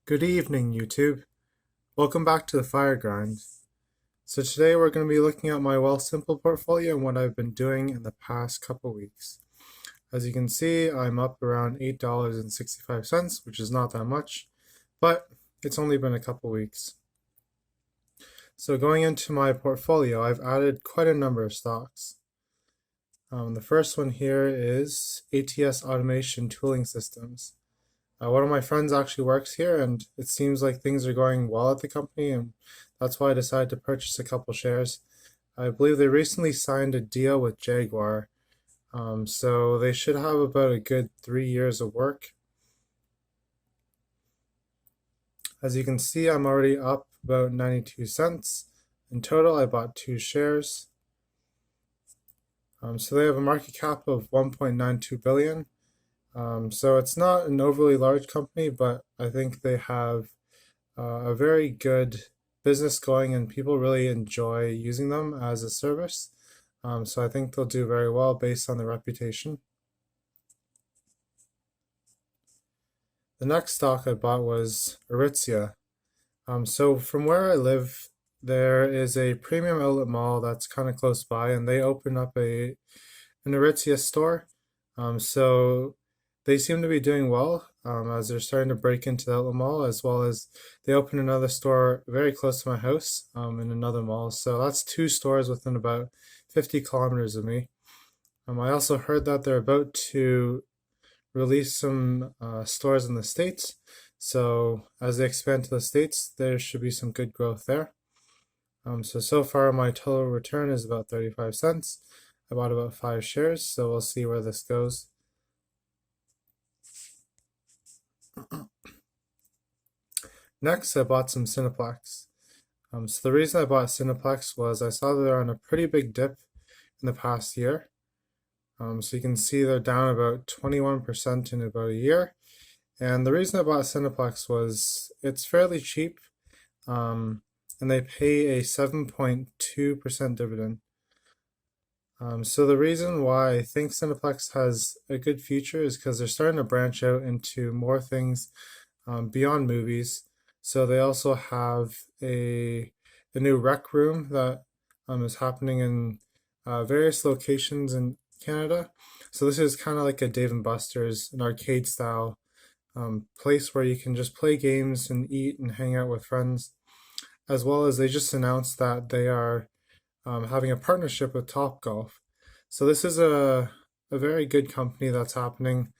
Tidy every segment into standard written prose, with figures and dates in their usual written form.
Good evening, YouTube. Welcome back to the Fire Grind. So today we're going to be looking at my Wealthsimple portfolio and what I've been doing in the past couple weeks. As you can see, I'm up around $8.65, which is not that much, but it's only been a couple weeks. So going into my portfolio, I've added quite a number of stocks. The first one here is ATS Automation Tooling Systems. One of my friends actually works here, and it seems like things are going well at the company, and that's why I decided to purchase a couple shares. I believe they recently signed a deal with Jaguar, so they should have about a good 3 years of work. As you can see, I'm already up about 92 cents. In total, I bought 2 shares. So they have a market cap of 1.92 billion. So it's not an overly large company, but I think they have a very good business going and people really enjoy using them as a service. So I think they'll do very well based on their reputation. The next stock I bought was Aritzia. So from where I live, there is a premium outlet mall that's kind of close by, and they opened up an Aritzia store. So they seem to be doing well as they're starting to break into the outlet mall, as well as they opened another store very close to my house in another mall. So that's 2 stores within about 50 kilometers of me. I also heard that they're about to release some stores in the States. So as they expand to the States, there should be some good growth there. So far my total return is about 35 cents. I bought about 5 shares, so we'll see where this goes. Next, I bought some Cineplex. So the reason I bought Cineplex was I saw that they're on a pretty big dip in the past year. So you can see they're down about 21% in about a year. And the reason I bought Cineplex was it's fairly cheap, and they pay a 7.2% dividend. So the reason why I think Cineplex has a good future is because they're starting to branch out into more things beyond movies. So they also have a new rec room that is happening in various locations in Canada. So this is kind of like a Dave and Buster's, an arcade style place where you can just play games and eat and hang out with friends. As well as they just announced that they are having a partnership with Topgolf. So this is a very good company that's happening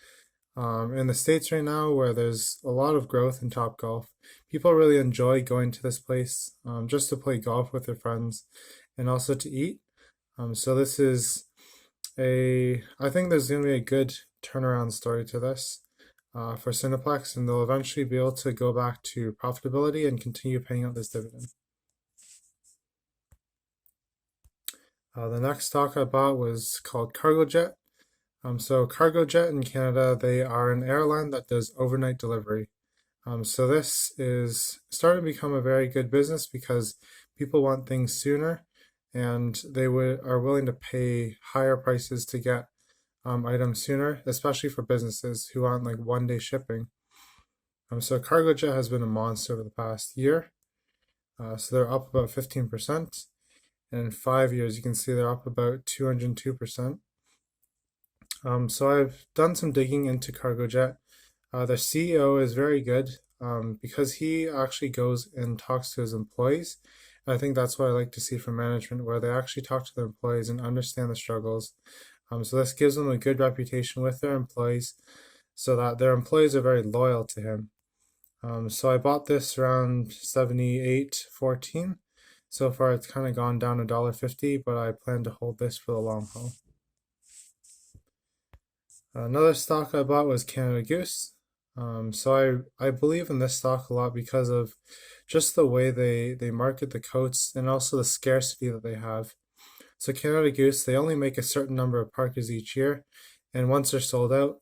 in the States right now, where there's a lot of growth in Topgolf. People really enjoy going to this place just to play golf with their friends and also to eat. So this is I think there's going to be a good turnaround story to this for Cineplex, and they'll eventually be able to go back to profitability and continue paying out this dividend. The next stock I bought was called Cargojet. So Cargojet in Canada, they are an airline that does overnight delivery. So this is starting to become a very good business because people want things sooner, and they are willing to pay higher prices to get items sooner, especially for businesses who want like 1 day shipping. So Cargojet has been a monster over the past year. So they're up about 15%. And in 5 years, you can see they're up about 202%. So I've done some digging into Cargojet. Their CEO is very good because he actually goes and talks to his employees. And I think that's what I like to see from management, where they actually talk to their employees and understand the struggles. So this gives them a good reputation with their employees, so that their employees are very loyal to him. So I bought this around 78.14. So far, it's kind of gone down $1.50, but I plan to hold this for the long haul. Another stock I bought was Canada Goose. So I believe in this stock a lot because of just the way they market the coats and also the scarcity that they have. So Canada Goose, they only make a certain number of parkas each year, and once they're sold out,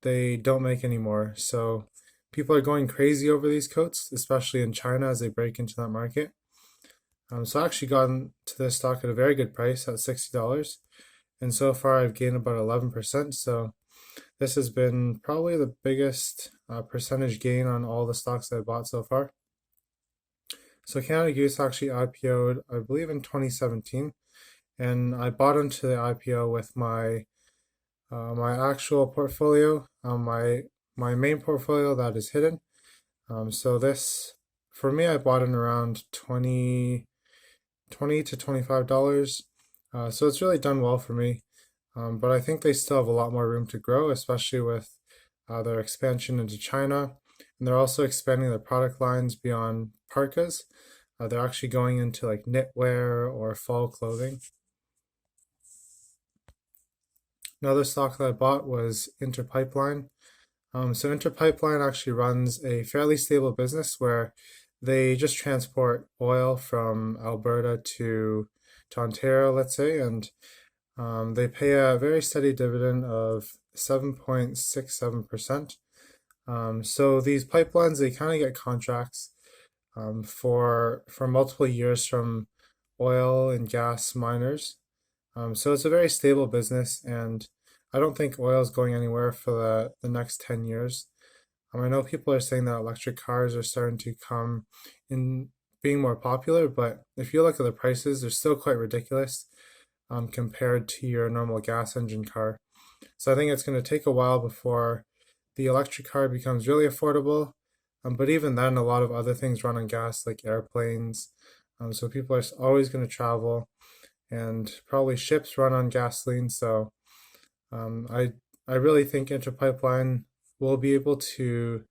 they don't make any more. So people are going crazy over these coats, especially in China as they break into that market. So I actually got into this stock at a very good price at $60. And so far I've gained about 11%. So This has been probably the biggest percentage gain on all the stocks that I bought so far. So Canada Goose actually IPO'd, I believe, in 2017, and I bought into the IPO with my actual portfolio, my main portfolio that is hidden. So this, for me, I bought in around 20 to $25. So it's really done well for me. But I think they still have a lot more room to grow, especially with their expansion into China. And they're also expanding their product lines beyond parkas. They're actually going into like knitwear or fall clothing. Another stock that I bought was Interpipeline. So Interpipeline actually runs a fairly stable business where they just transport oil from Alberta to Ontario, let's say, and they pay a very steady dividend of 7.67%. So these pipelines, they kind of get contracts for multiple years from oil and gas miners. So it's a very stable business, and I don't think oil is going anywhere for the next 10 years. I know people are saying that electric cars are starting to come in being more popular, but if you look at the prices, they're still quite ridiculous compared to your normal gas engine car. So I think it's going to take a while before the electric car becomes really affordable. But even then, a lot of other things run on gas, like airplanes. So people are always going to travel, and probably ships run on gasoline. So um, I I really think Interpipeline will be able to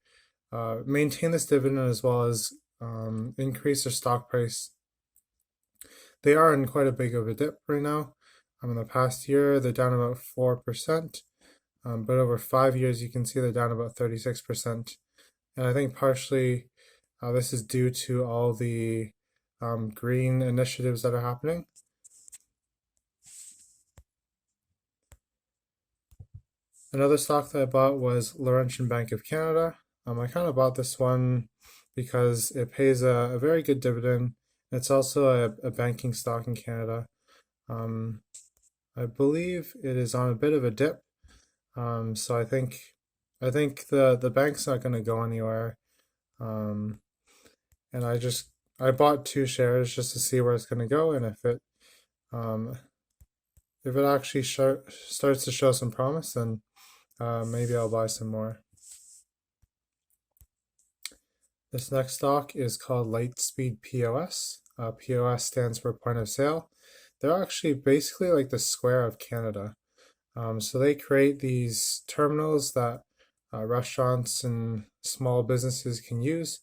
maintain this dividend as well as increase their stock price. They are in quite a big of a dip right now. In the past year, they're down about 4%, but over 5 years, you can see they're down about 36%. And I think partially this is due to all the green initiatives that are happening. Another stock that I bought was Laurentian Bank of Canada. I kind of bought this one because it pays a very good dividend. It's also a banking stock in Canada. Um, I believe it is on a bit of a dip. So I think the bank's not going to go anywhere. Um, and I bought 2 shares just to see where it's going to go, and um, if it actually starts to show some promise, then maybe I'll buy some more. This next stock is called Lightspeed POS. POS stands for point of sale. They're actually basically like the Square of Canada. So they create these terminals that restaurants and small businesses can use,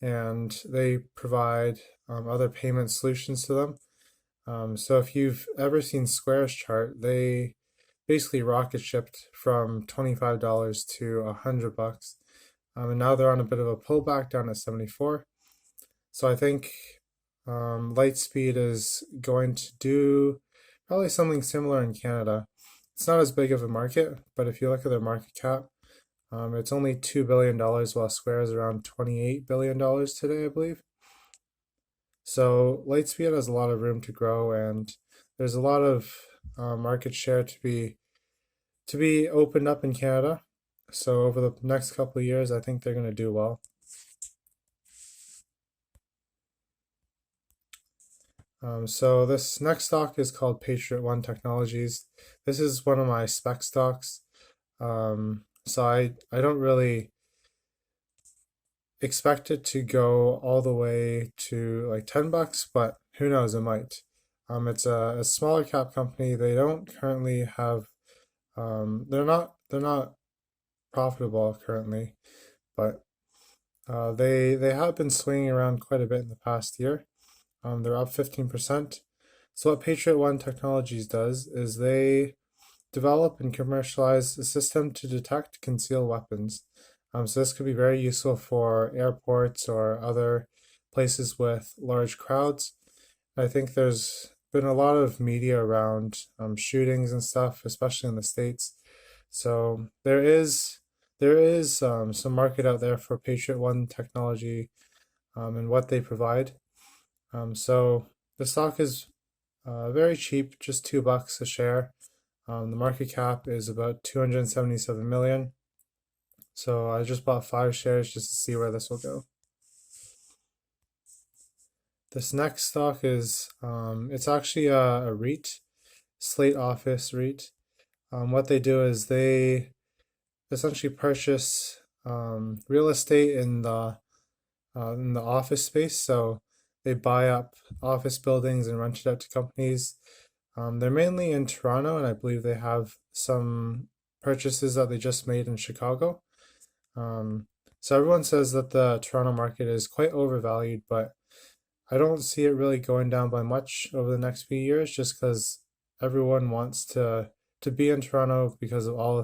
and they provide other payment solutions to them. So if you've ever seen Square's chart, they basically rocket shipped from $25 to $100. And now they're on a bit of a pullback down at 74. So I think Lightspeed is going to do probably something similar in Canada. It's not as big of a market, but if you look at their market cap, it's only $2 billion, while Square is around $28 billion today, I believe. So Lightspeed has a lot of room to grow, and there's a lot of market share to be opened up in Canada. So over the next couple of years, I think they're going to do well. So this next stock is called PatriotOne Technologies. This is one of my spec stocks. So I don't really expect it to go all the way to like $10, but who knows, it might. It's a smaller cap company. They don't currently have they're not profitable currently, but they have been swinging around quite a bit in the past year. They're up 15%. So what PatriotOne Technologies does is they develop and commercialize a system to detect concealed weapons. So this could be very useful for airports or other places with large crowds. I think there's been a lot of media around shootings and stuff, especially in the States. So there is some market out there for PatriotOne technology and what they provide. So the stock is very cheap, just $2 a share. The market cap is about 277 million. So I just bought 5 shares just to see where this will go. This next stock is it's actually a REIT, Slate Office REIT. What they do is they essentially purchase real estate in the office space. So they buy up office buildings and rent it out to companies. They're mainly in Toronto, and I believe they have some purchases that they just made in Chicago. So everyone says that the Toronto market is quite overvalued, but I don't see it really going down by much over the next few years, just because everyone wants to be in Toronto because of all the